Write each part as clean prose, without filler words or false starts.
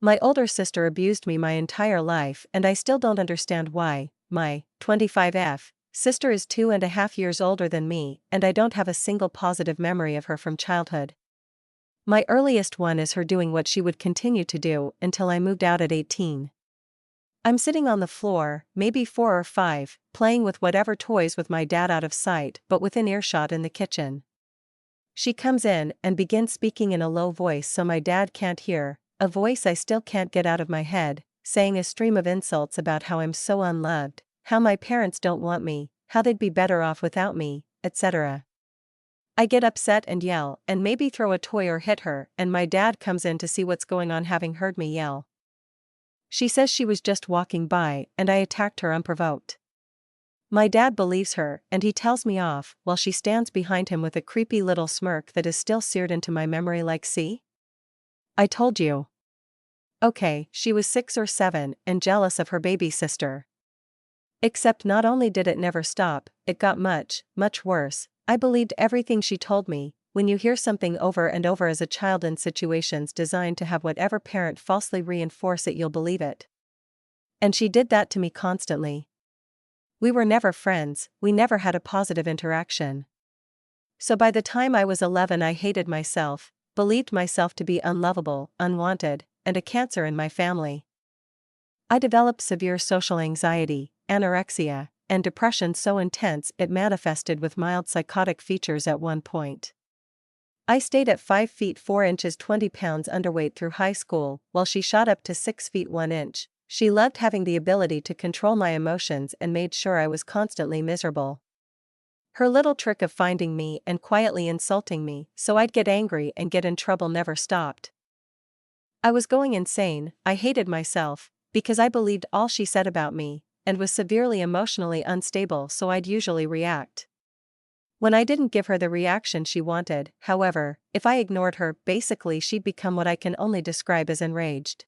My older sister abused me my entire life and I still don't understand why. My 25F sister is 2.5 years older than me and I don't have a single positive memory of her from childhood. My earliest one is her doing what she would continue to do until I moved out at 18. I'm sitting on the floor, maybe 4 or 5, playing with whatever toys with my dad out of sight but within earshot in the kitchen. She comes in and begins speaking in a low voice so my dad can't hear, a voice I still can't get out of my head, saying a stream of insults about how I'm so unloved, how my parents don't want me, how they'd be better off without me, etc. I get upset and yell and maybe throw a toy or hit her, and my dad comes in to see what's going on having heard me yell. She says she was just walking by and I attacked her unprovoked. My dad believes her and he tells me off while she stands behind him with a creepy little smirk that is still seared into my memory like, "See? I told you." Okay, she was 6 or 7 and jealous of her baby sister. Except not only did it never stop, it got much, much worse. I believed everything she told me. When you hear something over and over as a child in situations designed to have whatever parent falsely reinforce it, you'll believe it. And she did that to me constantly. We were never friends, we never had a positive interaction. So by the time I was 11 I hated myself, believed myself to be unlovable, unwanted, and a cancer in my family. I developed severe social anxiety, anorexia, and depression so intense it manifested with mild psychotic features at one point. I stayed at 5 feet 4 inches 20 pounds underweight through high school, while she shot up to 6 feet 1 inch. She loved having the ability to control my emotions and made sure I was constantly miserable. Her little trick of finding me and quietly insulting me so I'd get angry and get in trouble never stopped. I was going insane. I hated myself, because I believed all she said about me, and was severely emotionally unstable, so I'd usually react. When I didn't give her the reaction she wanted, however, if I ignored her, basically she'd become what I can only describe as enraged.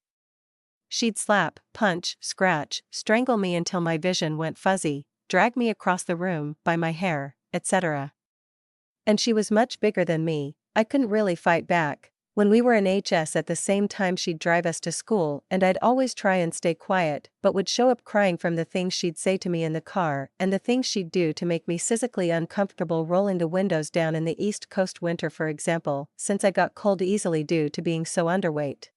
She'd slap, punch, scratch, strangle me until my vision went fuzzy, drag me across the room by my hair, etc. And she was much bigger than me. I couldn't really fight back. When we were in HS at the same time, she'd drive us to school and I'd always try and stay quiet, but would show up crying from the things she'd say to me in the car and the things she'd do to make me physically uncomfortable, rolling the windows down in the East Coast winter for example, since I got cold easily due to being so underweight.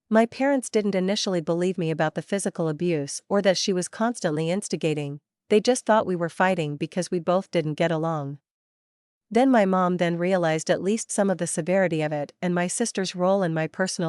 My parents didn't initially believe me about the physical abuse or that she was constantly instigating. They just thought we were fighting because we both didn't get along. Then my mom realized at least some of the severity of it and my sister's role in my personal